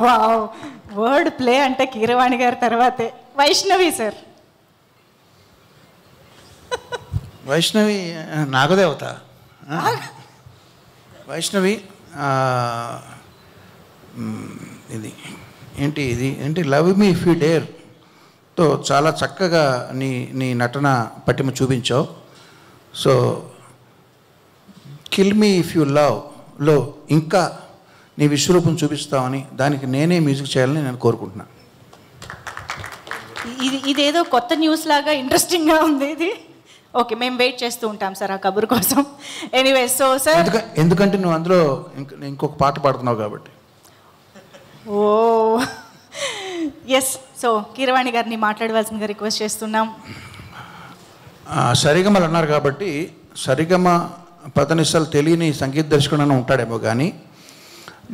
Wow, word play అంటే కీరవాణి గారి తర్వాతే. వైష్ణవి సార్. వైష్ణవి నాగదేవత. వైష్ణవి ఇది ఏంటి లవ్ మీ ఇఫ్ యూ డేర్తో చాలా చక్కగా నీ నటన పటిమ చూపించావు. So kill me if you లవ్లో ఇంకా నీ విశ్వరూపం చూపిస్తావని, దానికి నేనే మ్యూజిక్ చేయాలని నేను కోరుకుంటున్నాను. ఇదేదో కొత్త న్యూస్ లాగా ఇంట్రెస్టింగ్గా ఉంది ఇది. ఓకే, మేము వెయిట్ చేస్తూ ఉంటాం సార్ ఆ కబురు కోసం. ఎనీవే, సో సార్ ఎందుకంటే నువ్వు అందులో ఇంకొక పాట పాడుతున్నావు కాబట్టి. ఓ ఎస్, సో కీరవాణి గారిని మాట్లాడవలసిందిగా రిక్వెస్ట్ చేస్తున్నాం. సరిగమలు అన్నారు కాబట్టి సరిగమ పదనిసలు తెలియని సంగీత దర్శకుడు అని ఉంటాడేమో కానీ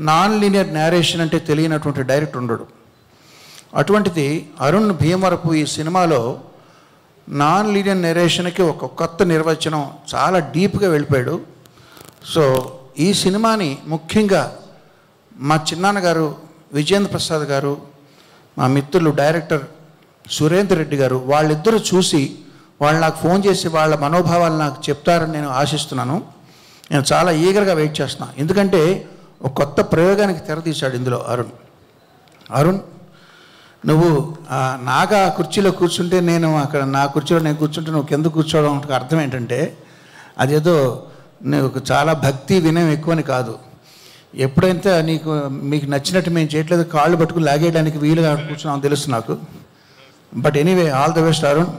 నాన్ లీనియర్ నేరేషన్ అంటే తెలియనటువంటి డైరెక్టర్ ఉండడు. అటువంటిది అరుణ్ భీమవరపు ఈ సినిమాలో నాన్ లీనియర్ నెరేషన్కి ఒక కొత్త నిర్వచనం, చాలా డీప్గా వెళ్ళిపోయాడు. సో ఈ సినిమాని ముఖ్యంగా మా చిన్నాన్నగారు విజయేంద్ర ప్రసాద్ గారు, మా మిత్రులు డైరెక్టర్ సురేందర్ రెడ్డి గారు, వాళ్ళిద్దరూ చూసి వాళ్ళు నాకు ఫోన్ చేసి వాళ్ళ మనోభావాలు నాకు చెప్తారని నేను ఆశిస్తున్నాను. నేను చాలా ఈగర్గా వెయిట్ చేస్తున్నాను. ఎందుకంటే ఒక కొత్త ప్రయోగానికి తెరతీశాడు ఇందులో అరుణ్. నువ్వు నాగా కుర్చీలో కూర్చుంటే నేను అక్కడ నా కుర్చీలో నేను కూర్చుంటే నువ్వు కింద కూర్చోవడం అర్థం ఏంటంటే అదేదో నువ్వు చాలా భక్తి వినయం ఎక్కువని కాదు. ఎప్పుడైతే మీకు నచ్చినట్టు మేము చేయట్లేదు కాళ్ళు పట్టుకుని లాగేయడానికి వీలుగా కూర్చున్నాం తెలుసు నాకు. But anyway, all the best Arun.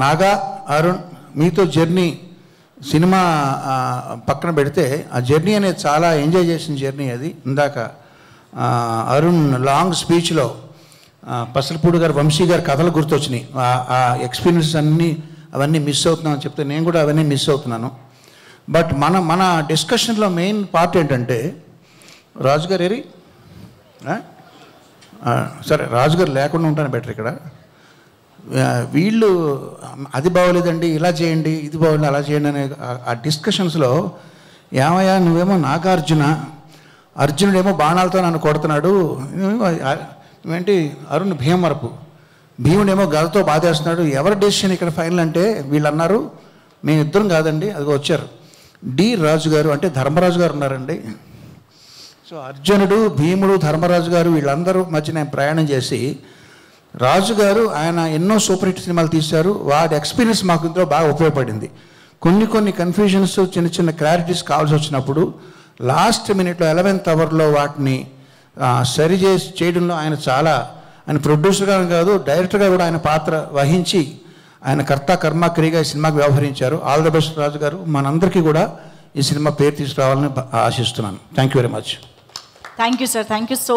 Naga, Arun, మీతో జర్నీ సినిమా పక్కన పెడితే ఆ జర్నీ అనేది చాలా ఎంజాయ్ చేసిన జర్నీ అది. ఇందాక అరుణ్ లాంగ్ స్పీచ్లో పసలపూడి గారు, వంశీ గారు కథలు గుర్తొచ్చినాయి. ఆ ఎక్స్పీరియన్స్ అవన్నీ మిస్ అవుతున్నామని చెప్తే నేను కూడా అవన్నీ మిస్ అవుతున్నాను. బట్ మన డిస్కషన్లో మెయిన్ పార్ట్ ఏంటంటే రాజుగారు సరే రాజుగారు లేకుండా ఉంటాను బెటర్. ఇక్కడ వీళ్ళు అది బాగోలేదండి, ఇలా చేయండి, ఇది బాగోలేదు, అలా చేయండి అనే ఆ డిస్కషన్స్లో ఏమయ్యా నువ్వేమో అర్జునుడేమో బాణాలతో నన్ను కొడుతున్నాడు, నువ్వేంటి అరుణ్ భీముడేమో గదతో బాధేస్తున్నాడు, ఎవరి డెసిషన్ ఇక్కడ ఫైనల్ అంటే వీళ్ళు అన్నారు మేమిద్దరం కాదండి, అది వచ్చారు డి రాజు గారు, అంటే ధర్మరాజు గారు ఉన్నారండి. సో అర్జునుడు, భీముడు, ధర్మరాజు గారు వీళ్ళందరూ మధ్య నేను ప్రయాణం చేసి రాజుగారు ఆయన ఎన్నో సూపర్ హిట్ సినిమాలు తీశారు. వాడి ఎక్స్పీరియన్స్ మాకు ఇందులో బాగా ఉపయోగపడింది. కొన్ని కన్ఫ్యూజన్స్, చిన్న క్లారిటీస్ కావాల్సి వచ్చినప్పుడు లాస్ట్ మినిట్లో 11th అవర్లో వాటిని చేయడంలో ఆయన ప్రొడ్యూసర్గా కాదు డైరెక్టర్గా కూడా ఆయన పాత్ర వహించి ఆయన కర్త కర్మ క్రియగా ఈ సినిమాకి వ్యవహరించారు. ఆల్ ద బెస్ట్ రాజు గారు. మనందరికీ కూడా ఈ సినిమా పేరు తీసుకురావాలని ఆశిస్తున్నాను. Thank you very much. Thank you sir. Thank you so